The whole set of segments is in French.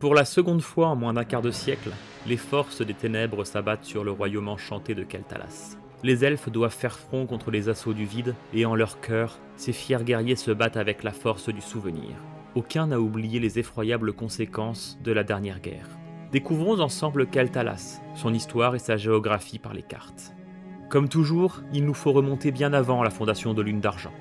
Pour la seconde fois en moins d'un quart de siècle, les forces des ténèbres s'abattent sur le royaume enchanté de Keltalas. Les elfes doivent faire front contre les assauts du vide, et en leur cœur, ces fiers guerriers se battent avec la force du souvenir. Aucun n'a oublié les effroyables conséquences de la dernière guerre. Découvrons ensemble Keltalas, son histoire et sa géographie par les cartes. Comme toujours, il nous faut remonter bien avant la fondation de Lune d'Argent.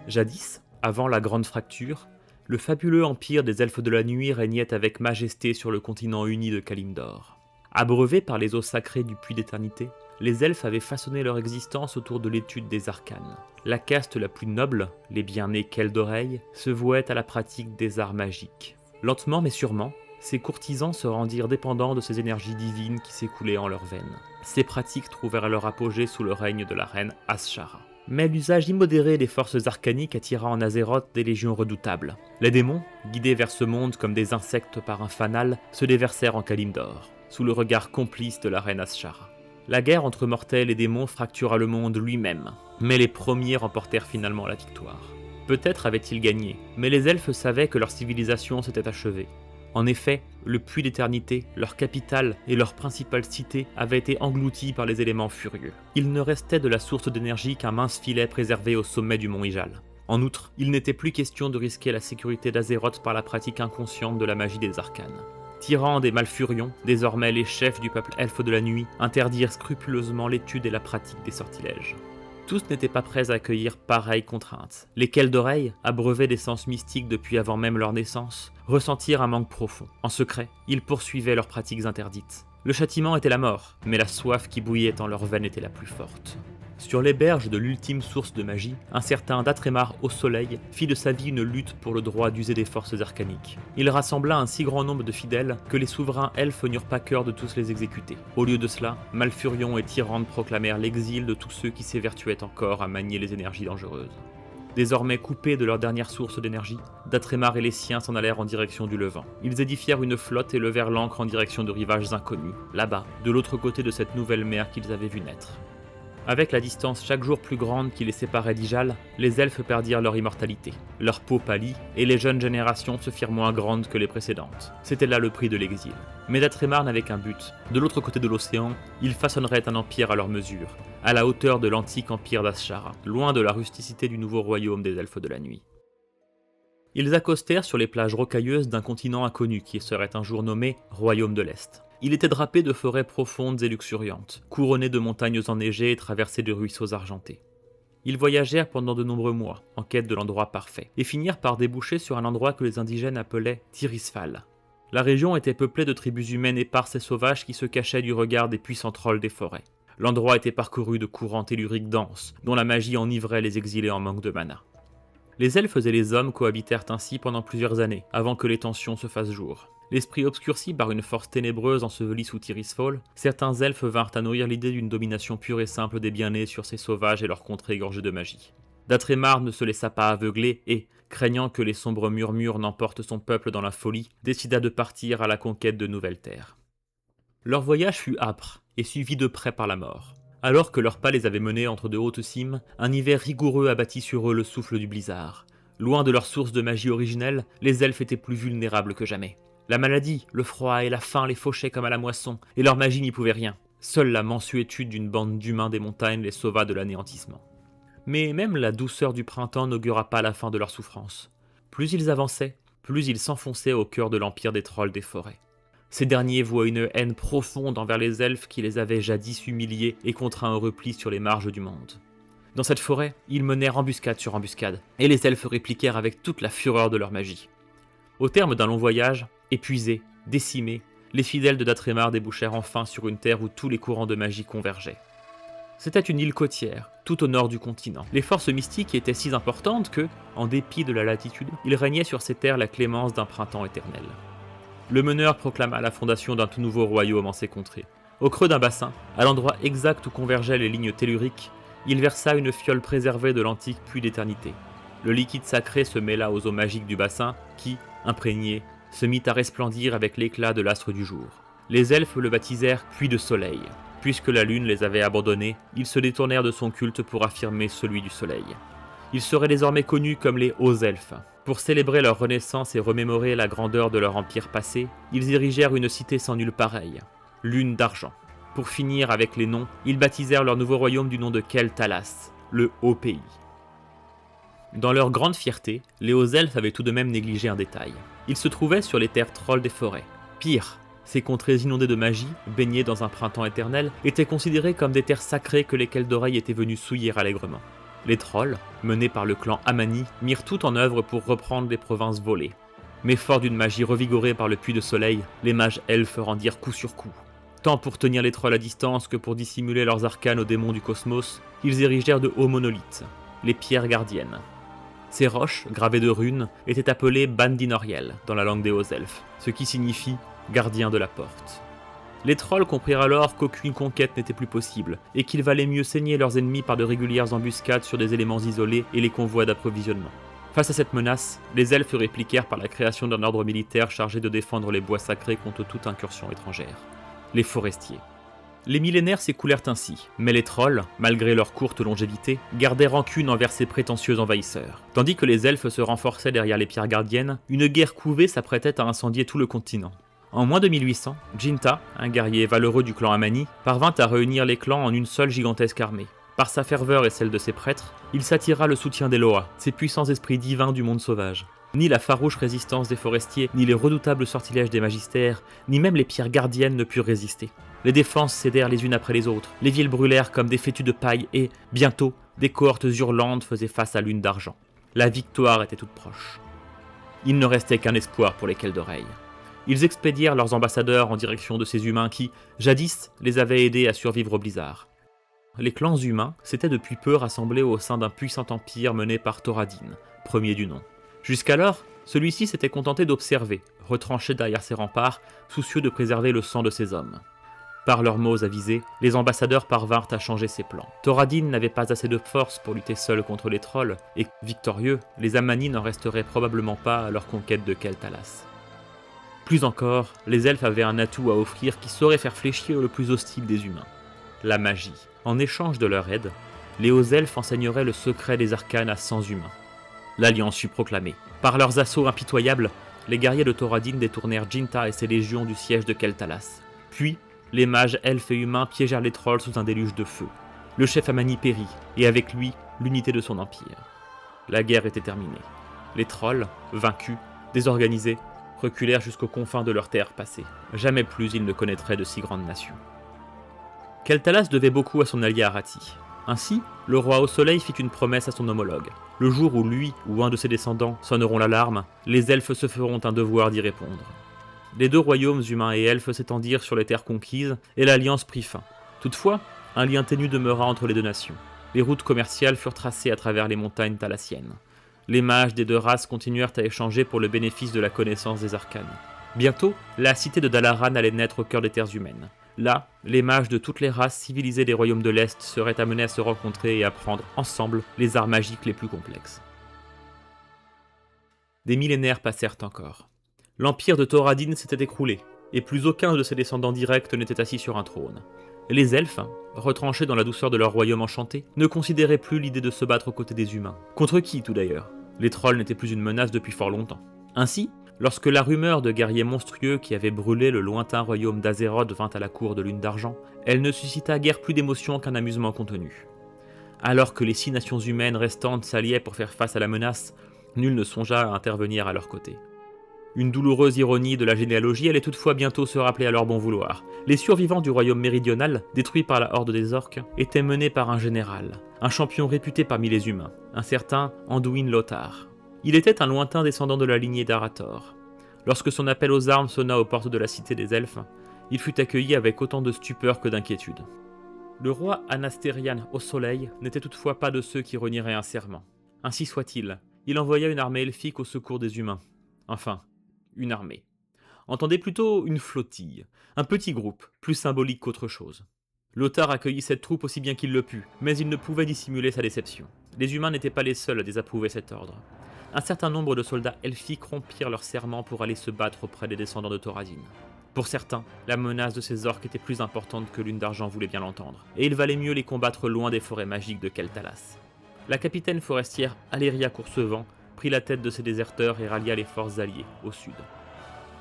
Jadis, avant la Grande Fracture, le fabuleux empire des Elfes de la Nuit régnait avec majesté sur le continent uni de Kalimdor. Abreuvés par les eaux sacrées du Puits d'Éternité, les elfes avaient façonné leur existence autour de l'étude des arcanes. La caste la plus noble, les bien-nés Keldoreilles, se vouait à la pratique des arts magiques. Lentement mais sûrement, ces courtisans se rendirent dépendants de ces énergies divines qui s'écoulaient en leurs veines. Ces pratiques trouvèrent leur apogée sous le règne de la reine Azshara. Mais l'usage immodéré des forces arcaniques attira en Azeroth des légions redoutables. Les démons, guidés vers ce monde comme des insectes par un fanal, se déversèrent en Kalimdor, sous le regard complice de la reine Azshara. La guerre entre mortels et démons fractura le monde lui-même, mais les premiers remportèrent finalement la victoire. Peut-être avaient-ils gagné, mais les elfes savaient que leur civilisation s'était achevée. En effet, le Puits d'Éternité, leur capitale et leur principale cité avaient été engloutis par les éléments furieux. Il ne restait de la source d'énergie qu'un mince filet préservé au sommet du mont Ijal. En outre, il n'était plus question de risquer la sécurité d'Azeroth par la pratique inconsciente de la magie des arcanes. Tyrande et Malfurion, désormais les chefs du peuple elfe de la nuit, interdirent scrupuleusement l'étude et la pratique des sortilèges. Tous n'étaient pas prêts à accueillir pareilles contraintes. Les Keldoreilles, abreuvés d'essence mystique depuis avant même leur naissance, ressentirent un manque profond. En secret, ils poursuivaient leurs pratiques interdites. Le châtiment était la mort, mais la soif qui bouillait en leurs veines était la plus forte. Sur les berges de l'ultime source de magie, un certain Datremar au soleil fit de sa vie une lutte pour le droit d'user des forces arcaniques. Il rassembla un si grand nombre de fidèles que les souverains elfes n'eurent pas cœur de tous les exécuter. Au lieu de cela, Malfurion et Tyrande proclamèrent l'exil de tous ceux qui s'évertuaient encore à manier les énergies dangereuses. Désormais coupés de leur dernière source d'énergie, Datremar et les siens s'en allèrent en direction du Levant. Ils édifièrent une flotte et levèrent l'ancre en direction de rivages inconnus, là-bas, de l'autre côté de cette nouvelle mer qu'ils avaient vue naître. Avec la distance chaque jour plus grande qui les séparait d'Ijal, les elfes perdirent leur immortalité. Leur peau pâlit, et les jeunes générations se firent moins grandes que les précédentes. C'était là le prix de l'exil. Mais Datremar n'avait qu'un but. De l'autre côté de l'océan, ils façonneraient un empire à leur mesure, à la hauteur de l'antique empire d'Azshara, loin de la rusticité du nouveau royaume des elfes de la nuit. Ils accostèrent sur les plages rocailleuses d'un continent inconnu qui serait un jour nommé Royaume de l'Est. Il était drapé de forêts profondes et luxuriantes, couronné de montagnes enneigées et traversé de ruisseaux argentés. Ils voyagèrent pendant de nombreux mois, en quête de l'endroit parfait, et finirent par déboucher sur un endroit que les indigènes appelaient Tirisfal. La région était peuplée de tribus humaines éparses et sauvages qui se cachaient du regard des puissants trolls des forêts. L'endroit était parcouru de courants telluriques denses, dont la magie enivrait les exilés en manque de mana. Les elfes et les hommes cohabitèrent ainsi pendant plusieurs années, avant que les tensions se fassent jour. L'esprit obscurci par une force ténébreuse ensevelie sous Tirisfal, certains elfes vinrent à nourrir l'idée d'une domination pure et simple des bien-nés sur ces sauvages et leurs contrées gorgées de magie. Datremar ne se laissa pas aveugler et, craignant que les sombres murmures n'emportent son peuple dans la folie, décida de partir à la conquête de nouvelles terres. Leur voyage fut âpre et suivi de près par la mort. Alors que leurs pas les avaient menés entre de hautes cimes, un hiver rigoureux abattit sur eux le souffle du blizzard. Loin de leur source de magie originelle, les elfes étaient plus vulnérables que jamais. La maladie, le froid et la faim les fauchaient comme à la moisson, et leur magie n'y pouvait rien. Seule la mansuétude d'une bande d'humains des montagnes les sauva de l'anéantissement. Mais même la douceur du printemps n'augura pas la fin de leur souffrance. Plus ils avançaient, plus ils s'enfonçaient au cœur de l'empire des trolls des forêts. Ces derniers vouaient une haine profonde envers les elfes qui les avaient jadis humiliés et contraints au repli sur les marges du monde. Dans cette forêt, ils menèrent embuscade sur embuscade, et les elfes répliquèrent avec toute la fureur de leur magie. Au terme d'un long voyage, épuisés, décimés, les fidèles de Datremar débouchèrent enfin sur une terre où tous les courants de magie convergeaient. C'était une île côtière, tout au nord du continent. Les forces mystiques étaient si importantes que, en dépit de la latitude, il régnait sur ces terres la clémence d'un printemps éternel. Le meneur proclama la fondation d'un tout nouveau royaume en ces contrées. Au creux d'un bassin, à l'endroit exact où convergeaient les lignes telluriques, il versa une fiole préservée de l'antique puits d'éternité. Le liquide sacré se mêla aux eaux magiques du bassin qui, imprégné, se mit à resplendir avec l'éclat de l'astre du jour. Les elfes le baptisèrent Puits de Soleil. Puisque la lune les avait abandonnés, ils se détournèrent de son culte pour affirmer celui du soleil. Ils seraient désormais connus comme les Hauts Elfes. Pour célébrer leur renaissance et remémorer la grandeur de leur empire passé, ils érigèrent une cité sans nul pareil, Lune d'Argent. Pour finir avec les noms, ils baptisèrent leur nouveau royaume du nom de Keltalas, le Haut Pays. Dans leur grande fierté, les Hauts Elfes avaient tout de même négligé un détail. Ils se trouvaient sur les terres trolls des forêts. Pire, ces contrées inondées de magie, baignées dans un printemps éternel, étaient considérées comme des terres sacrées que les Keldoreilles étaient venus souiller allègrement. Les trolls, menés par le clan Amani, mirent tout en œuvre pour reprendre les provinces volées. Mais forts d'une magie revigorée par le puits de soleil, les mages elfes rendirent coup sur coup. Tant pour tenir les trolls à distance que pour dissimuler leurs arcanes aux démons du cosmos, ils érigèrent de hauts monolithes, les pierres gardiennes. Ces roches, gravées de runes, étaient appelées Bandinoriel dans la langue des hauts elfes, ce qui signifie gardien de la porte. Les trolls comprirent alors qu'aucune conquête n'était plus possible, et qu'il valait mieux saigner leurs ennemis par de régulières embuscades sur des éléments isolés et les convois d'approvisionnement. Face à cette menace, les elfes répliquèrent par la création d'un ordre militaire chargé de défendre les bois sacrés contre toute incursion étrangère. Les forestiers. Les millénaires s'écoulèrent ainsi, mais les trolls, malgré leur courte longévité, gardaient rancune envers ces prétentieux envahisseurs. Tandis que les elfes se renforçaient derrière les pierres gardiennes, une guerre couvée s'apprêtait à incendier tout le continent. En moins de 1800, Jinta, un guerrier valeureux du clan Amani, parvint à réunir les clans en une seule gigantesque armée. Par sa ferveur et celle de ses prêtres, il s'attira le soutien des Loa, ces puissants esprits divins du monde sauvage. Ni la farouche résistance des forestiers, ni les redoutables sortilèges des magistères, ni même les pierres gardiennes ne purent résister. Les défenses cédèrent les unes après les autres, les villes brûlèrent comme des fétus de paille et, bientôt, des cohortes hurlantes faisaient face à Lune d'Argent. La victoire était toute proche. Il ne restait qu'un espoir pour les Keldoreilles. Ils expédièrent leurs ambassadeurs en direction de ces humains qui, jadis, les avaient aidés à survivre au blizzard. Les clans humains s'étaient depuis peu rassemblés au sein d'un puissant empire mené par Thoradin, premier du nom. Jusqu'alors, celui-ci s'était contenté d'observer, retranché derrière ses remparts, soucieux de préserver le sang de ses hommes. Par leurs mots avisés, les ambassadeurs parvinrent à changer ses plans. Thoradin n'avait pas assez de force pour lutter seul contre les trolls, et, victorieux, les Amani n'en resteraient probablement pas à leur conquête de Keltalas. Plus encore, les elfes avaient un atout à offrir qui saurait faire fléchir le plus hostile des humains. La magie. En échange de leur aide, les hauts elfes enseigneraient le secret des arcanes à 100 humains. L'alliance fut proclamée. Par leurs assauts impitoyables, les guerriers de Thoradin détournèrent Jinta et ses légions du siège de Keltalas. Puis, les mages elfes et humains piégèrent les trolls sous un déluge de feu. Le chef Amani périt, et avec lui, l'unité de son empire. La guerre était terminée. Les trolls, vaincus, désorganisés, reculèrent jusqu'aux confins de leur terre passée. Jamais plus ils ne connaîtraient de si grandes nations. Keltalas devait beaucoup à son allié Arati. Ainsi, le roi au soleil fit une promesse à son homologue. Le jour où lui ou un de ses descendants sonneront l'alarme, les elfes se feront un devoir d'y répondre. Les deux royaumes humains et elfes s'étendirent sur les terres conquises et l'alliance prit fin. Toutefois, un lien ténu demeura entre les deux nations. Les routes commerciales furent tracées à travers les montagnes thalassiennes. Les mages des deux races continuèrent à échanger pour le bénéfice de la connaissance des arcanes. Bientôt, la cité de Dalaran allait naître au cœur des terres humaines. Là, les mages de toutes les races civilisées des royaumes de l'Est seraient amenés à se rencontrer et apprendre ensemble les arts magiques les plus complexes. Des millénaires passèrent encore. L'empire de Thoradin s'était écroulé, et plus aucun de ses descendants directs n'était assis sur un trône. Les elfes, retranchés dans la douceur de leur royaume enchanté, ne considéraient plus l'idée de se battre aux côtés des humains. Contre qui, tout d'ailleurs? Les trolls n'étaient plus une menace depuis fort longtemps. Ainsi, lorsque la rumeur de guerriers monstrueux qui avaient brûlé le lointain royaume d'Azeroth vint à la cour de Lune d'Argent, elle ne suscita guère plus d'émotion qu'un amusement contenu. Alors que les 6 nations humaines restantes s'alliaient pour faire face à la menace, nul ne songea à intervenir à leur côté. Une douloureuse ironie de la généalogie allait toutefois bientôt se rappeler à leur bon vouloir. Les survivants du royaume méridional, détruit par la horde des orques, étaient menés par un général, un champion réputé parmi les humains, un certain Anduin Lothar. Il était un lointain descendant de la lignée d'Arathor. Lorsque son appel aux armes sonna aux portes de la cité des elfes, il fut accueilli avec autant de stupeur que d'inquiétude. Le roi Anastérian au soleil n'était toutefois pas de ceux qui renieraient un serment. Ainsi soit-il, il envoya une armée elfique au secours des humains. Enfin, une armée. Entendez plutôt une flottille, un petit groupe, plus symbolique qu'autre chose. Lothar accueillit cette troupe aussi bien qu'il le put, mais il ne pouvait dissimuler sa déception. Les humains n'étaient pas les seuls à désapprouver cet ordre. Un certain nombre de soldats elfiques rompirent leur serment pour aller se battre auprès des descendants de Thoradin. Pour certains, la menace de ces orques était plus importante que Lune d'Argent voulait bien l'entendre, et il valait mieux les combattre loin des forêts magiques de Keltalas. La capitaine forestière Aléria Coursevent prit la tête de ses déserteurs et rallia les forces alliées au sud.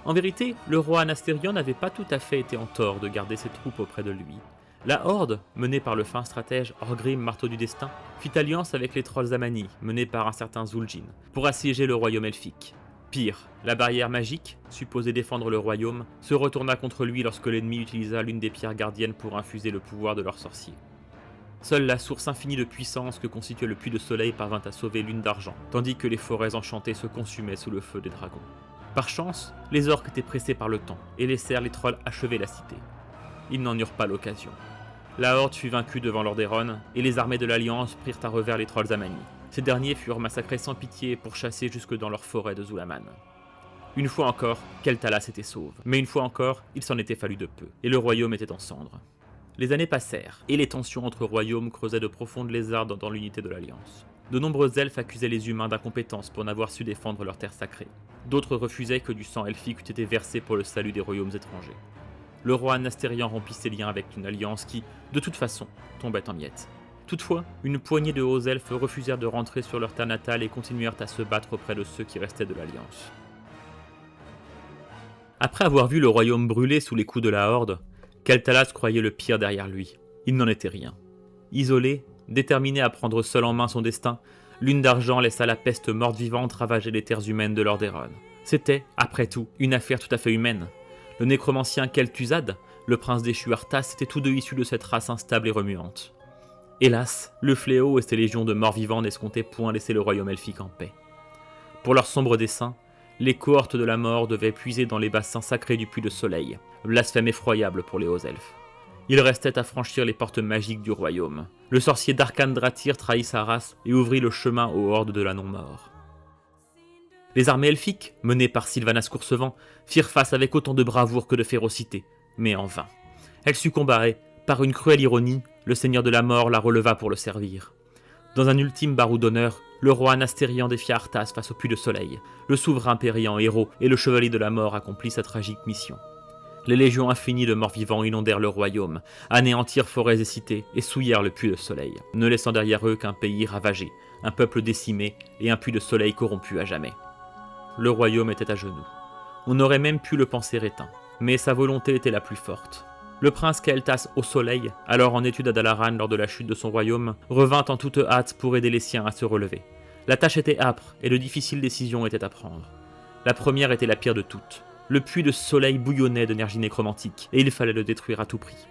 En vérité, le roi Anastérion n'avait pas tout à fait été en tort de garder ses troupes auprès de lui. La Horde, menée par le fin stratège Orgrim Marteau du Destin, fit alliance avec les trolls Amani, menés par un certain Zul'jin, pour assiéger le royaume elfique. Pire, la barrière magique, supposée défendre le royaume, se retourna contre lui lorsque l'ennemi utilisa l'une des pierres gardiennes pour infuser le pouvoir de leur sorcier. Seule la source infinie de puissance que constituait le puits de soleil parvint à sauver Lune d'Argent, tandis que les forêts enchantées se consumaient sous le feu des dragons. Par chance, les orques étaient pressés par le temps et laissèrent les trolls achever la cité. Ils n'en eurent pas l'occasion. La Horde fut vaincue devant Lordaeron et les armées de l'Alliance prirent à revers les trolls Amani. Ces derniers furent massacrés sans pitié et pourchassés jusque dans leur forêt de Zulaman. Une fois encore, Keltalas était sauve, mais une fois encore, il s'en était fallu de peu, et le royaume était en cendres. Les années passèrent, et les tensions entre royaumes creusaient de profondes lézardes dans l'unité de l'Alliance. De nombreux elfes accusaient les humains d'incompétence pour n'avoir su défendre leurs terres sacrées. D'autres refusaient que du sang elfique eût été versé pour le salut des royaumes étrangers. Le roi Anastérian rompit ses liens avec une alliance qui, de toute façon, tombait en miettes. Toutefois, une poignée de hauts elfes refusèrent de rentrer sur leur terre natale et continuèrent à se battre auprès de ceux qui restaient de l'Alliance. Après avoir vu le royaume brûler sous les coups de la Horde, Keltalas croyait le pire derrière lui. Il n'en était rien. Isolé, déterminé à prendre seul en main son destin, Lune d'Argent laissa la peste morte-vivante ravager les terres humaines de Lordaeron. C'était, après tout, une affaire tout à fait humaine. Le nécromancien Kel'Thuzad, le prince déchu Arthas, étaient tous deux issus de cette race instable et remuante. Hélas, le fléau et ses légions de morts-vivants n'escomptaient point laisser le royaume elfique en paix. Pour leur sombre dessein, les cohortes de la mort devaient puiser dans les bassins sacrés du puits de soleil, blasphème effroyable pour les hauts elfes. Il restait à franchir les portes magiques du royaume. Le sorcier d'Arkan Dratyr trahit sa race et ouvrit le chemin aux hordes de la non-mort. Les armées elfiques, menées par Sylvanas Coursevent, firent face avec autant de bravoure que de férocité, mais en vain. Elles succombèrent, et, par une cruelle ironie, le seigneur de la mort la releva pour le servir. Dans un ultime baroud d'honneur, le roi Anastérian défia Arthas face au puits de soleil. Le souverain périt en héros et le chevalier de la mort accomplit sa tragique mission. Les légions infinies de morts-vivants inondèrent le royaume, anéantirent forêts et cités et souillèrent le puits de soleil, ne laissant derrière eux qu'un pays ravagé, un peuple décimé et un puits de soleil corrompu à jamais. Le royaume était à genoux. On aurait même pu le penser éteint, mais sa volonté était la plus forte. Le prince Kael'thas au soleil, alors en étude à Dalaran lors de la chute de son royaume, revint en toute hâte pour aider les siens à se relever. La tâche était âpre et de difficiles décisions étaient à prendre. La première était la pire de toutes. Le puits de soleil bouillonnait d'énergie nécromantique et il fallait le détruire à tout prix.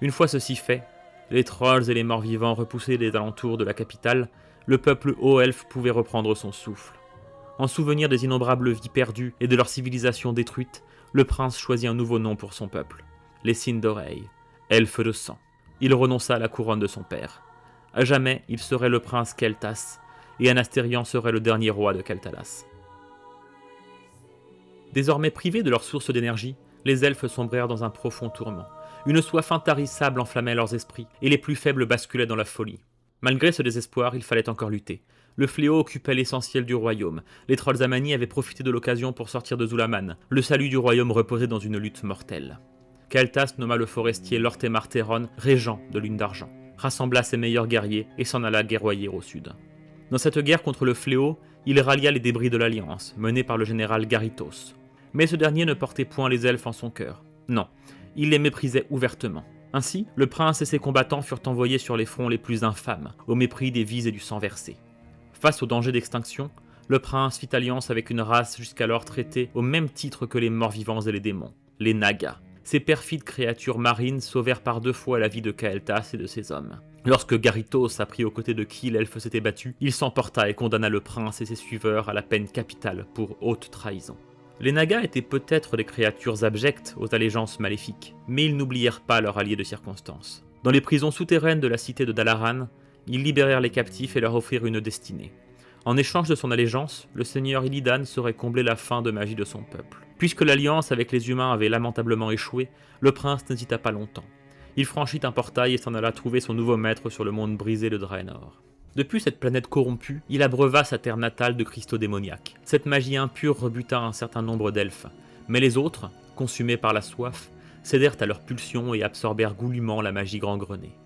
Une fois ceci fait, les trolls et les morts-vivants repoussés des alentours de la capitale, le peuple haut-elfe pouvait reprendre son souffle. En souvenir des innombrables vies perdues et de leur civilisation détruite, le prince choisit un nouveau nom pour son peuple. Les Sindoreil, elfes de sang. Il renonça à la couronne de son père. À jamais, il serait le prince Kael'thas, et Anastérian serait le dernier roi de Keltalas. Désormais privés de leur source d'énergie, les elfes sombrèrent dans un profond tourment. Une soif intarissable enflammait leurs esprits, et les plus faibles basculaient dans la folie. Malgré ce désespoir, il fallait encore lutter. Le fléau occupait l'essentiel du royaume. Les trolls Amani avaient profité de l'occasion pour sortir de Zulaman. Le salut du royaume reposait dans une lutte mortelle. Kael'thas nomma le forestier Lortemar Teron régent de Lune d'Argent, rassembla ses meilleurs guerriers et s'en alla guerroyer au sud. Dans cette guerre contre le fléau, il rallia les débris de l'Alliance, menée par le général Garithos. Mais ce dernier ne portait point les elfes en son cœur. Non, il les méprisait ouvertement. Ainsi, le prince et ses combattants furent envoyés sur les fronts les plus infâmes, au mépris des vies et du sang versé. Face au danger d'extinction, le prince fit alliance avec une race jusqu'alors traitée au même titre que les morts-vivants et les démons, les Nagas. Ces perfides créatures marines sauvèrent par 2 fois la vie de Kael'thas et de ses hommes. Lorsque Garithos apprit aux côtés de qui l'elfe s'était battu, il s'emporta et condamna le prince et ses suiveurs à la peine capitale pour haute trahison. Les Nagas étaient peut-être des créatures abjectes aux allégeances maléfiques, mais ils n'oublièrent pas leur allié de circonstance. Dans les prisons souterraines de la cité de Dalaran, ils libérèrent les captifs et leur offrirent une destinée. En échange de son allégeance, le seigneur Illidan saurait combler la faim de magie de son peuple. Puisque l'alliance avec les humains avait lamentablement échoué, le prince n'hésita pas longtemps. Il franchit un portail et s'en alla trouver son nouveau maître sur le monde brisé de Draenor. Depuis cette planète corrompue, il abreuva sa terre natale de cristaux démoniaques. Cette magie impure rebuta un certain nombre d'elfes, mais les autres, consumés par la soif, cédèrent à leurs pulsions et absorbèrent goulûment la magie gangrenée.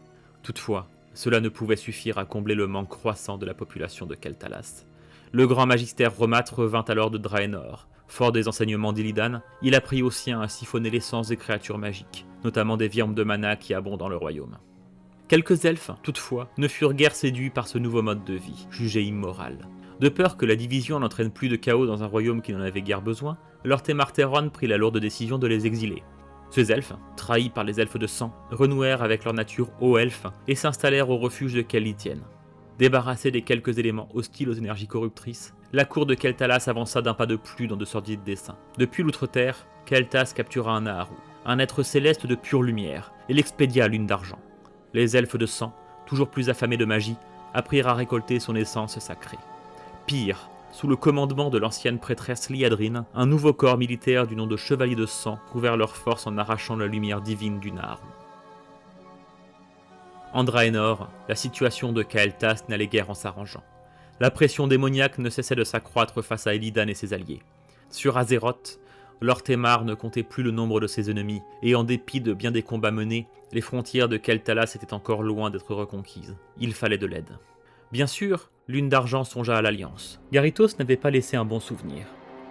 Toutefois, Cela ne pouvait suffire à combler le manque croissant de la population de Keltalas. Le grand magister Romat revint alors de Draenor. Fort des enseignements d'Illidan, il apprit aux siens à siphonner l'essence des créatures magiques, notamment des virmes de mana qui abondent dans le royaume. Quelques elfes, toutefois, ne furent guère séduits par ce nouveau mode de vie, jugé immoral. De peur que la division n'entraîne plus de chaos dans un royaume qui n'en avait guère besoin, Lord Temarteron prit la lourde décision de les exiler. Ces elfes, trahis par les elfes de sang, renouèrent avec leur nature haut-elfe et s'installèrent au refuge de Kelithien. Débarrassée des quelques éléments hostiles aux énergies corruptrices, la cour de Keltalas avança d'un pas de plus dans de sordides desseins. Depuis l'outre-terre, Keltas captura un Naharu, un être céleste de pure lumière, et l'expédia à Lune d'Argent. Les elfes de sang, toujours plus affamés de magie, apprirent à récolter son essence sacrée. Pire, sous le commandement de l'ancienne prêtresse Liadrine, un nouveau corps militaire du nom de Chevalier de Sang prouvèrent leur force en arrachant la lumière divine du Naharu. En Draenor, la situation de Kael'thas n'allait guère en s'arrangeant. La pression démoniaque ne cessait de s'accroître face à Illidan et ses alliés. Sur Azeroth, Lord Temar ne comptait plus le nombre de ses ennemis, et en dépit de bien des combats menés, les frontières de Keltalas étaient encore loin d'être reconquises. Il fallait de l'aide. Bien sûr, Lune d'Argent songea à l'Alliance. Garithos n'avait pas laissé un bon souvenir.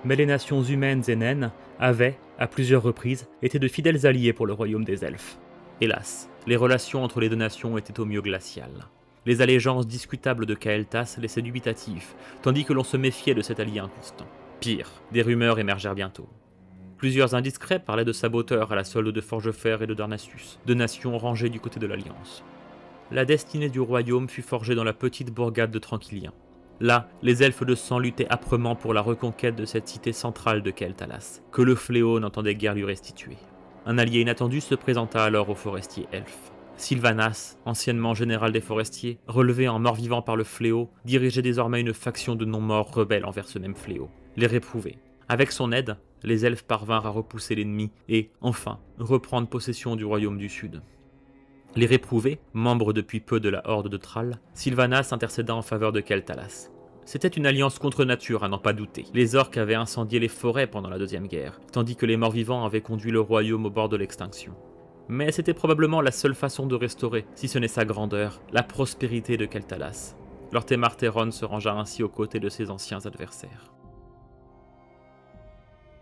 Mais les nations humaines et naines avaient, à plusieurs reprises, été de fidèles alliés pour le royaume des elfes. Hélas, les relations entre les deux nations étaient au mieux glaciales. Les allégeances discutables de Kael'thas laissaient dubitatifs, tandis que l'on se méfiait de cet allié inconstant. Pire, des rumeurs émergèrent bientôt. Plusieurs indiscrets parlaient de saboteurs à la solde de Forgefer et de Darnassus, deux nations rangées du côté de l'Alliance. La destinée du royaume fut forgée dans la petite bourgade de Tranquillien. Là, les elfes de sang luttaient âprement pour la reconquête de cette cité centrale de Keltalas, que le fléau n'entendait guère lui restituer. Un allié inattendu se présenta alors aux forestiers elfes. Sylvanas, anciennement général des forestiers, relevé en mort-vivant par le fléau, dirigeait désormais une faction de non-morts rebelles envers ce même fléau, les réprouvés. Avec son aide, les elfes parvinrent à repousser l'ennemi et, enfin, reprendre possession du royaume du Sud. Les réprouvés, membres depuis peu de la horde de Thrall, Sylvanas intercéda en faveur de Keltalas. C'était une alliance contre nature, à n'en pas douter. Les orques avaient incendié les forêts pendant la Deuxième Guerre, tandis que les morts-vivants avaient conduit le royaume au bord de l'extinction. Mais c'était probablement la seule façon de restaurer, si ce n'est sa grandeur, la prospérité de Keltalas. Lord Temarteron se rangea ainsi aux côtés de ses anciens adversaires.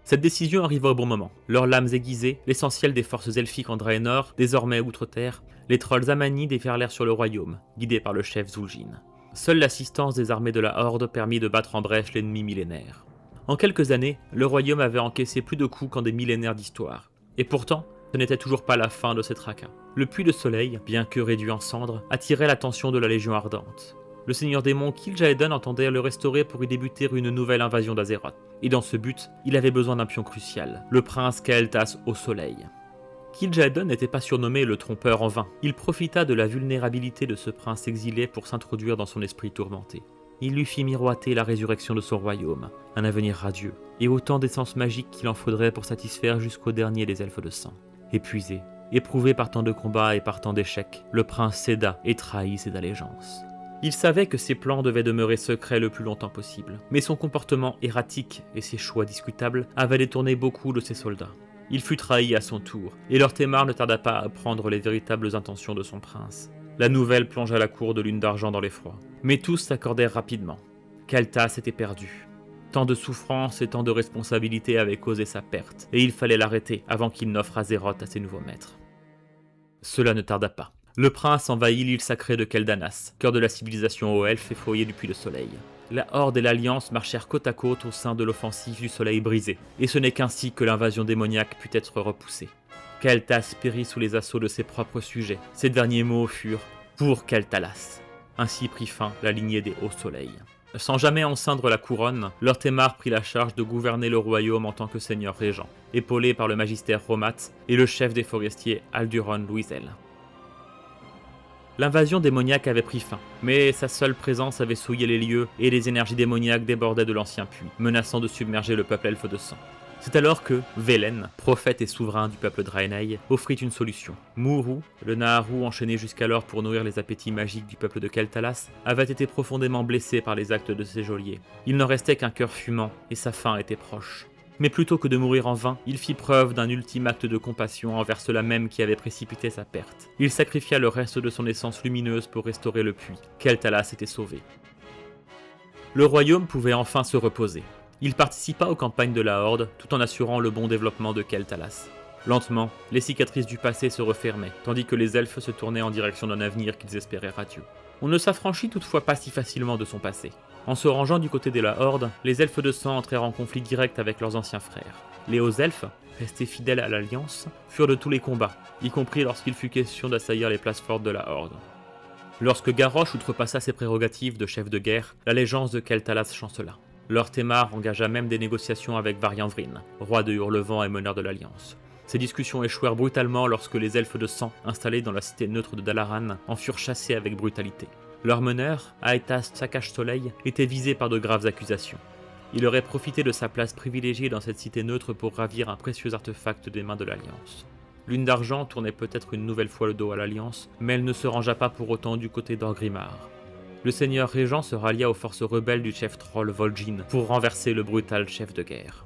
Cette décision arriva au bon moment. Leurs lames aiguisées, l'essentiel des forces elfiques en Draenor, désormais outre-terre, les trolls amanides déferlèrent sur le royaume, guidés par le chef Zul'jin. Seule l'assistance des armées de la Horde permit de battre en brèche l'ennemi millénaire. En quelques années, le royaume avait encaissé plus de coups qu'en des millénaires d'histoire. Et pourtant, ce n'était toujours pas la fin de ces tracas. Le puits de soleil, bien que réduit en cendres, attirait l'attention de la Légion ardente. Le seigneur démon Kil'jaeden entendait le restaurer pour y débuter une nouvelle invasion d'Azeroth. Et dans ce but, il avait besoin d'un pion crucial, le prince Kael'thas au soleil. Kil'jaeden n'était pas surnommé le trompeur en vain. Il profita de la vulnérabilité de ce prince exilé pour s'introduire dans son esprit tourmenté. Il lui fit miroiter la résurrection de son royaume, un avenir radieux, et autant d'essence magique qu'il en faudrait pour satisfaire jusqu'au dernier des elfes de sang. Épuisé, éprouvé par tant de combats et par tant d'échecs, le prince céda et trahit ses allégeances. Il savait que ses plans devaient demeurer secrets le plus longtemps possible, mais son comportement erratique et ses choix discutables avaient détourné beaucoup de ses soldats. Il fut trahi à son tour, et Lord Temar ne tarda pas à apprendre les véritables intentions de son prince. La nouvelle plongea la cour de Lune d'Argent dans l'effroi. Mais tous s'accordèrent rapidement. Kael'thas était perdu. Tant de souffrances et tant de responsabilités avaient causé sa perte, et il fallait l'arrêter avant qu'il n'offre Azeroth à ses nouveaux maîtres. Cela ne tarda pas. Le prince envahit l'île sacrée de Keldanas, cœur de la civilisation aux elfes et foyer du Puits de Soleil. La Horde et l'Alliance marchèrent côte à côte au sein de l'offensive du Soleil brisé, et ce n'est qu'ainsi que l'invasion démoniaque put être repoussée. Kael'thas périt sous les assauts de ses propres sujets. Ses derniers mots furent « Pour Keltalas ». Ainsi prit fin la lignée des Hauts Soleils. Sans jamais en ceindre la couronne, Lord Temar prit la charge de gouverner le royaume en tant que seigneur régent, épaulé par le magister Romat et le chef des forestiers Alduron Luizel. L'invasion démoniaque avait pris fin, mais sa seule présence avait souillé les lieux et les énergies démoniaques débordaient de l'ancien puits, menaçant de submerger le peuple elfe de sang. C'est alors que Velen, prophète et souverain du peuple Draenei, offrit une solution. Muru, le Naharu enchaîné jusqu'alors pour nourrir les appétits magiques du peuple de Keltalas, avait été profondément blessé par les actes de ses geôliers. Il n'en restait qu'un cœur fumant, et sa fin était proche. Mais plutôt que de mourir en vain, il fit preuve d'un ultime acte de compassion envers ceux-là même qui avaient précipité sa perte. Il sacrifia le reste de son essence lumineuse pour restaurer le puits. Keltalas était sauvé. Le royaume pouvait enfin se reposer. Il participa aux campagnes de la Horde, tout en assurant le bon développement de Keltalas. Lentement, les cicatrices du passé se refermaient, tandis que les elfes se tournaient en direction d'un avenir qu'ils espéraient radieux. On ne s'affranchit toutefois pas si facilement de son passé. En se rangeant du côté de la Horde, les elfes de sang entrèrent en conflit direct avec leurs anciens frères. Les hauts elfes, restés fidèles à l'Alliance, furent de tous les combats, y compris lorsqu'il fut question d'assaillir les places fortes de la Horde. Lorsque Garrosh outrepassa ses prérogatives de chef de guerre, l'allégeance de Keltalas chancela. Lord Témar engagea même des négociations avec Varianvryn, roi de Hurlevent et meneur de l'Alliance. Ces discussions échouèrent brutalement lorsque les elfes de sang, installés dans la cité neutre de Dalaran, en furent chassés avec brutalité. Leur meneur, Aethas Sakash-Soleil, était visé par de graves accusations. Il aurait profité de sa place privilégiée dans cette cité neutre pour ravir un précieux artefact des mains de l'Alliance. Lune d'Argent tournait peut-être une nouvelle fois le dos à l'Alliance, mais elle ne se rangea pas pour autant du côté d'Orgrimmar. Le seigneur régent se rallia aux forces rebelles du chef troll Vol'jin pour renverser le brutal chef de guerre.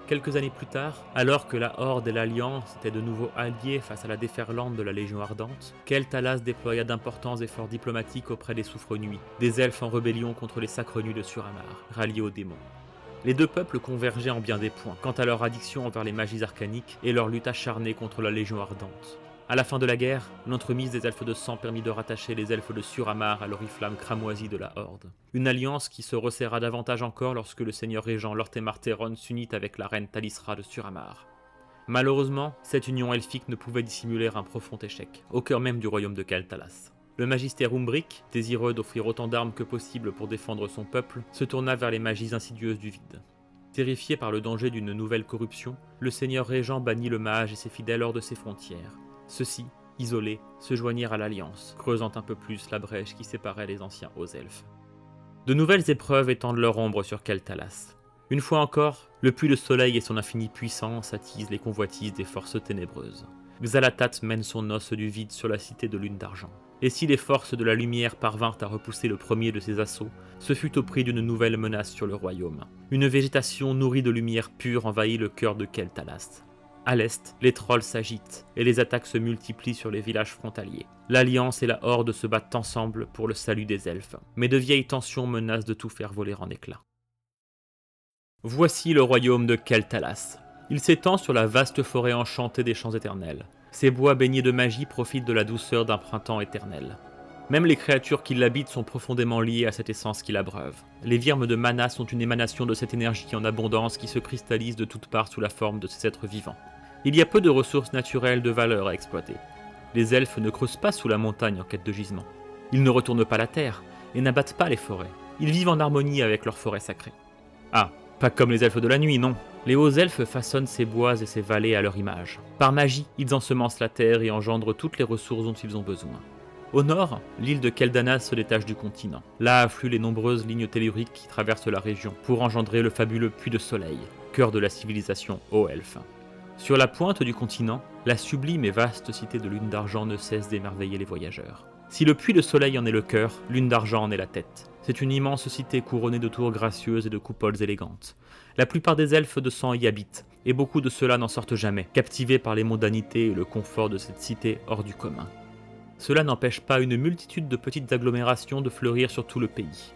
Quelques années plus tard, alors que la Horde et l'Alliance étaient de nouveau alliés face à la déferlante de la Légion Ardente, Keltalas déploya d'importants efforts diplomatiques auprès des Souffres-Nuits, des elfes en rébellion contre les Sacres Nuits de Suramar, ralliés aux démons. Les deux peuples convergeaient en bien des points, quant à leur addiction envers les magies arcaniques et leur lutte acharnée contre la Légion Ardente. À la fin de la guerre, l'entremise des elfes de sang permit de rattacher les elfes de Suramar à l'oriflamme cramoisie de la Horde. Une alliance qui se resserra davantage encore lorsque le seigneur régent Lortemar Theron s'unit avec la reine Talisra de Suramar. Malheureusement, cette union elfique ne pouvait dissimuler un profond échec, au cœur même du royaume de Keltalas. Le magistère Umbric, désireux d'offrir autant d'armes que possible pour défendre son peuple, se tourna vers les magies insidieuses du vide. Terrifié par le danger d'une nouvelle corruption, le seigneur régent bannit le mage et ses fidèles hors de ses frontières. Ceux-ci, isolés, se joignirent à l'Alliance, creusant un peu plus la brèche qui séparait les anciens hauts elfes. De nouvelles épreuves étendent leur ombre sur Keltalas. Une fois encore, le puits de soleil et son infinie puissance attisent les convoitises des forces ténébreuses. Xalatat mène son os du vide sur la cité de Lune d'Argent. Et si les forces de la lumière parvinrent à repousser le premier de ses assauts, ce fut au prix d'une nouvelle menace sur le royaume. Une végétation nourrie de lumière pure envahit le cœur de Keltalas. À l'est, les trolls s'agitent et les attaques se multiplient sur les villages frontaliers. L'Alliance et la Horde se battent ensemble pour le salut des elfes, mais de vieilles tensions menacent de tout faire voler en éclats. Voici le royaume de Keltalas. Il s'étend sur la vaste forêt enchantée des champs éternels. Ces bois baignés de magie profitent de la douceur d'un printemps éternel. Même les créatures qui l'habitent sont profondément liées à cette essence qui l'abreuve. Les virmes de mana sont une émanation de cette énergie en abondance qui se cristallise de toutes parts sous la forme de ces êtres vivants. Il y a peu de ressources naturelles de valeur à exploiter. Les elfes ne creusent pas sous la montagne en quête de gisements. Ils ne retournent pas la terre et n'abattent pas les forêts. Ils vivent en harmonie avec leurs forêts sacrées. Ah, pas comme les elfes de la nuit, non. Les hauts elfes façonnent ces bois et ces vallées à leur image. Par magie, ils ensemencent la terre et engendrent toutes les ressources dont ils ont besoin. Au nord, l'île de Keldanas se détache du continent. Là affluent les nombreuses lignes telluriques qui traversent la région pour engendrer le fabuleux Puits de Soleil, cœur de la civilisation haut elfe. Sur la pointe du continent, la sublime et vaste cité de Lune d'Argent ne cesse d'émerveiller les voyageurs. Si le Puits de Soleil en est le cœur, Lune d'Argent en est la tête. C'est une immense cité couronnée de tours gracieuses et de coupoles élégantes. La plupart des elfes de sang y habitent, et beaucoup de ceux-là n'en sortent jamais, captivés par les mondanités et le confort de cette cité hors du commun. Cela n'empêche pas une multitude de petites agglomérations de fleurir sur tout le pays.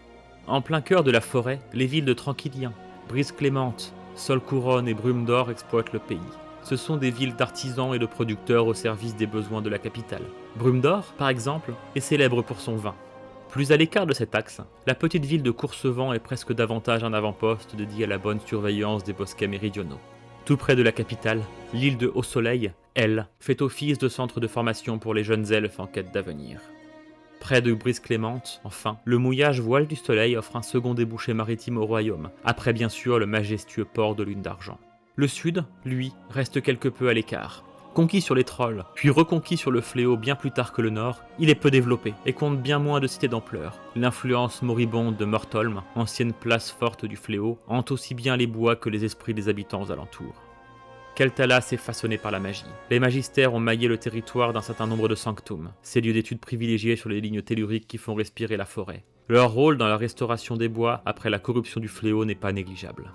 En plein cœur de la forêt, les villes de Tranquillien, Brise Clémente, Sol Couronne et Brume d'Or exploitent le pays. Ce sont des villes d'artisans et de producteurs au service des besoins de la capitale. Brume d'Or, par exemple, est célèbre pour son vin. Plus à l'écart de cet axe, la petite ville de Coursevent est presque davantage un avant-poste dédié à la bonne surveillance des bosquets méridionaux. Tout près de la capitale, l'île de Haut-Soleil, elle, fait office de centre de formation pour les jeunes elfes en quête d'avenir. Près de Brise Clémente, enfin, le mouillage Voile du Soleil offre un second débouché maritime au royaume, après bien sûr le majestueux port de Lune d'Argent. Le sud, lui, reste quelque peu à l'écart. Conquis sur les trolls, puis reconquis sur le fléau bien plus tard que le nord, il est peu développé et compte bien moins de cités d'ampleur. L'influence moribonde de Mortholm, ancienne place forte du fléau, hante aussi bien les bois que les esprits des habitants aux alentours. Keltalas est façonné par la magie. Les magistères ont maillé le territoire d'un certain nombre de sanctums, ces lieux d'études privilégiés sur les lignes telluriques qui font respirer la forêt. Leur rôle dans la restauration des bois après la corruption du fléau n'est pas négligeable.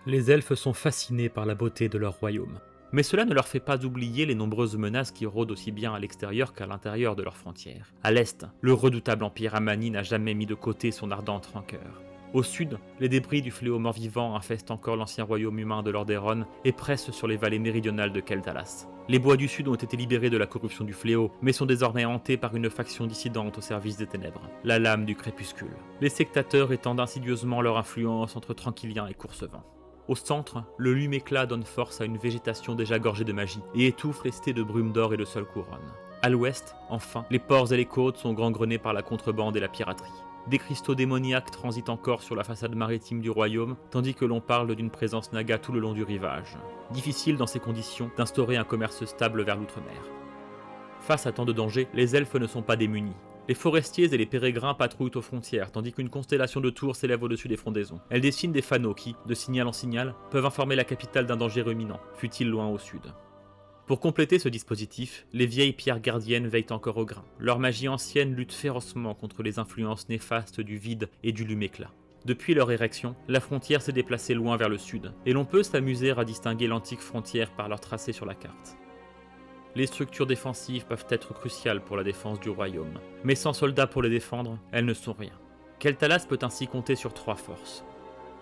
Les elfes sont fascinés par la beauté de leur royaume. Mais cela ne leur fait pas oublier les nombreuses menaces qui rôdent aussi bien à l'extérieur qu'à l'intérieur de leurs frontières. À l'est, le redoutable empire Amani n'a jamais mis de côté son ardente rancœur. Au sud, les débris du fléau mort-vivant infestent encore l'ancien royaume humain de Lordaeron et pressent sur les vallées méridionales de Keltalas. Les bois du sud ont été libérés de la corruption du fléau, mais sont désormais hantés par une faction dissidente au service des ténèbres, la lame du crépuscule. Les sectateurs étendent insidieusement leur influence entre Tranquillien et Coursevent. Au centre, le lume-éclat donne force à une végétation déjà gorgée de magie et étouffe les cités de brume d'or et de sol couronne. À l'ouest, enfin, les ports et les côtes sont gangrenés par la contrebande et la piraterie. Des cristaux démoniaques transitent encore sur la façade maritime du royaume, tandis que l'on parle d'une présence naga tout le long du rivage. Difficile dans ces conditions d'instaurer un commerce stable vers l'outre-mer. Face à tant de dangers, les elfes ne sont pas démunis. Les forestiers et les pérégrins patrouillent aux frontières, tandis qu'une constellation de tours s'élève au-dessus des frondaisons. Elles dessinent des fanaux qui, de signal en signal, peuvent informer la capitale d'un danger imminent, fût-il loin au sud. Pour compléter ce dispositif, les vieilles pierres gardiennes veillent encore au grain. Leur magie ancienne lutte férocement contre les influences néfastes du vide et du lume-éclat. Depuis leur érection, la frontière s'est déplacée loin vers le sud, et l'on peut s'amuser à distinguer l'antique frontière par leur tracé sur la carte. Les structures défensives peuvent être cruciales pour la défense du royaume, mais sans soldats pour les défendre, elles ne sont rien. Keltalas peut ainsi compter sur 3 forces.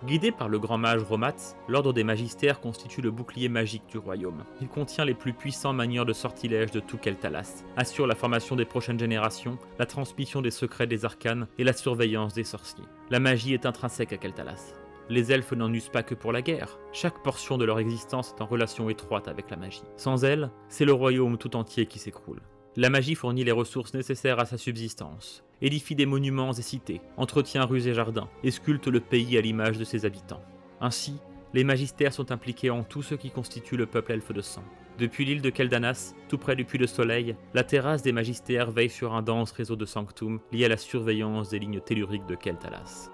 Guidé par le grand mage Romatz, l'ordre des magistères constitue le bouclier magique du royaume. Il contient les plus puissants manieurs de sortilège de tout Keltalas, assure la formation des prochaines générations, la transmission des secrets des arcanes et la surveillance des sorciers. La magie est intrinsèque à Keltalas. Les elfes n'en usent pas que pour la guerre. Chaque portion de leur existence est en relation étroite avec la magie. Sans elle, c'est le royaume tout entier qui s'écroule. La magie fournit les ressources nécessaires à sa subsistance, édifie des monuments et cités, entretient rues et jardins, et sculpte le pays à l'image de ses habitants. Ainsi, les magistères sont impliqués en tout ce qui constitue le peuple elfe de sang. Depuis l'île de Keldanas, tout près du Puits de Soleil, la terrasse des magistères veille sur un dense réseau de sanctum lié à la surveillance des lignes telluriques de Keltalas.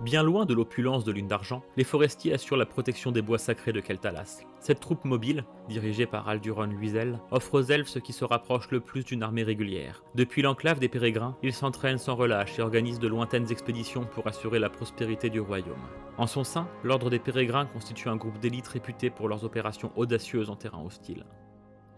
Bien loin de l'opulence de Lune d'Argent, les forestiers assurent la protection des bois sacrés de Keltalas. Cette troupe mobile, dirigée par Alduron Luizel, offre aux elfes ce qui se rapproche le plus d'une armée régulière. Depuis l'enclave des pérégrins, ils s'entraînent sans relâche et organisent de lointaines expéditions pour assurer la prospérité du royaume. En son sein, l'ordre des pérégrins constitue un groupe d'élite réputé pour leurs opérations audacieuses en terrain hostile.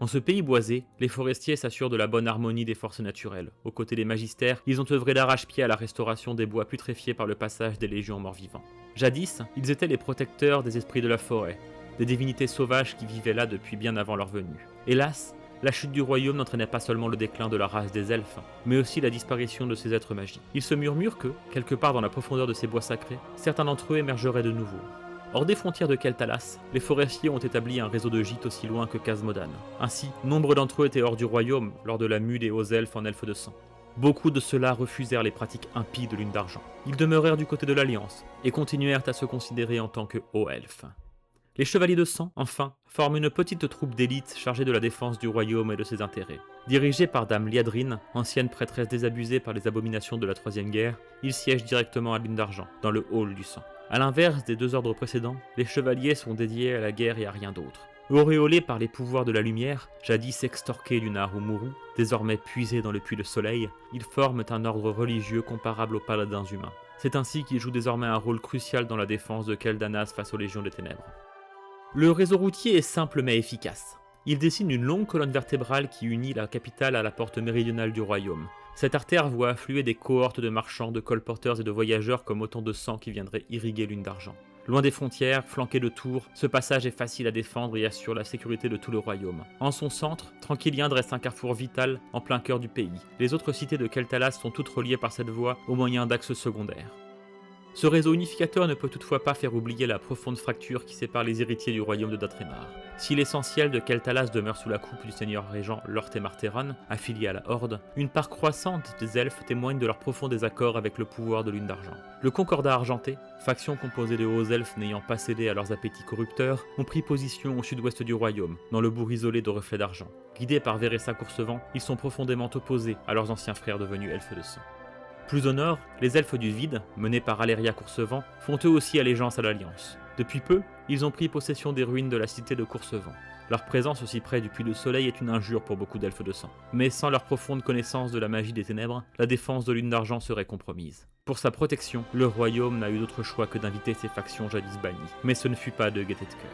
En ce pays boisé, les forestiers s'assurent de la bonne harmonie des forces naturelles. Aux côtés des magistères, ils ont œuvré d'arrache-pied à la restauration des bois putréfiés par le passage des légions morts-vivants. Jadis, ils étaient les protecteurs des esprits de la forêt, des divinités sauvages qui vivaient là depuis bien avant leur venue. Hélas, la chute du royaume n'entraînait pas seulement le déclin de la race des elfes, mais aussi la disparition de ces êtres magiques. Il se murmure que, quelque part dans la profondeur de ces bois sacrés, certains d'entre eux émergeraient de nouveau. Hors des frontières de Keltalas, les forestiers ont établi un réseau de gîtes aussi loin que Khazmodan. Ainsi, nombre d'entre eux étaient hors du royaume lors de la mue des hauts elfes en elfes de sang. Beaucoup de ceux-là refusèrent les pratiques impies de Lune d'Argent. Ils demeurèrent du côté de l'Alliance et continuèrent à se considérer en tant que hauts elfes. Les Chevaliers de Sang, enfin, forment une petite troupe d'élite chargée de la défense du royaume et de ses intérêts. Dirigée par Dame Liadrine, ancienne prêtresse désabusée par les abominations de la Troisième Guerre, ils siègent directement à Lune d'Argent, dans le hall du sang. A l'inverse des 2 ordres précédents, les chevaliers sont dédiés à la guerre et à rien d'autre. Auréolés par les pouvoirs de la lumière, jadis extorqués du Nahumuru, désormais puisés dans le Puits de Soleil, ils forment un ordre religieux comparable aux paladins humains. C'est ainsi qu'ils jouent désormais un rôle crucial dans la défense de Keldanas face aux légions des ténèbres. Le réseau routier est simple mais efficace. Il dessine une longue colonne vertébrale qui unit la capitale à la porte méridionale du royaume. Cette artère voit affluer des cohortes de marchands, de colporteurs et de voyageurs comme autant de sang qui viendraient irriguer Lune d'Argent. Loin des frontières, flanqué de tours, ce passage est facile à défendre et assure la sécurité de tout le royaume. En son centre, Tranquillien dresse un carrefour vital en plein cœur du pays. Les autres cités de Keltalas sont toutes reliées par cette voie au moyen d'axes secondaires. Ce réseau unificateur ne peut toutefois pas faire oublier la profonde fracture qui sépare les héritiers du royaume de Datrémar. Si l'essentiel de Keltalas demeure sous la coupe du seigneur régent Lorthémartéron, affilié à la Horde, une part croissante des elfes témoigne de leur profond désaccord avec le pouvoir de Lune d'Argent. Le Concordat Argenté, faction composée de hauts elfes n'ayant pas cédé à leurs appétits corrupteurs, ont pris position au sud-ouest du royaume, dans le bourg isolé de Reflets d'Argent. Guidés par Véressa Coursevent, ils sont profondément opposés à leurs anciens frères devenus elfes de sang. Plus au nord, les elfes du vide, menés par Aléria Coursevent, font eux aussi allégeance à l'Alliance. Depuis peu, ils ont pris possession des ruines de la cité de Coursevent. Leur présence aussi près du Puits de Soleil est une injure pour beaucoup d'elfes de sang. Mais sans leur profonde connaissance de la magie des ténèbres, la défense de Lune d'Argent serait compromise. Pour sa protection, le royaume n'a eu d'autre choix que d'inviter ces factions jadis bannies. Mais ce ne fut pas de gaieté de cœur.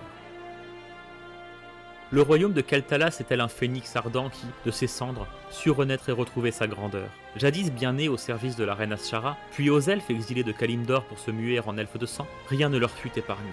Le royaume de Keltalas est tel un phénix ardent qui, de ses cendres, sut renaître et retrouver sa grandeur. Jadis bien né au service de la reine Ashara, puis aux elfes exilés de Kalimdor pour se muer en elfes de sang, rien ne leur fut épargné.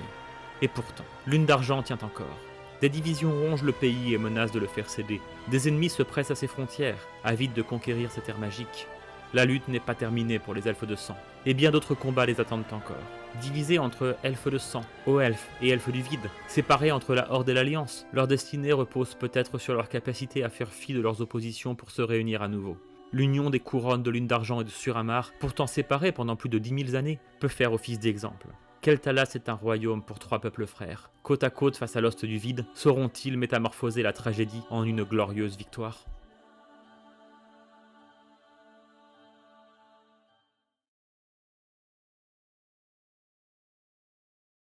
Et pourtant, Lune d'Argent tient encore. Des divisions rongent le pays et menacent de le faire céder. Des ennemis se pressent à ses frontières, avides de conquérir ces terres magiques. La lutte n'est pas terminée pour les elfes de sang, et bien d'autres combats les attendent encore. Divisés entre elfes de sang, hauts elfes et elfes du vide, séparés entre la Horde et l'Alliance, leur destinée repose peut-être sur leur capacité à faire fi de leurs oppositions pour se réunir à nouveau. L'union des couronnes de Lune d'Argent et de Suramar, pourtant séparées pendant plus de 10 000 années, peut faire office d'exemple. Keltalas est un royaume pour 3 peuples frères. Côte à côte face à l'ost du vide, sauront-ils métamorphoser la tragédie en une glorieuse victoire ?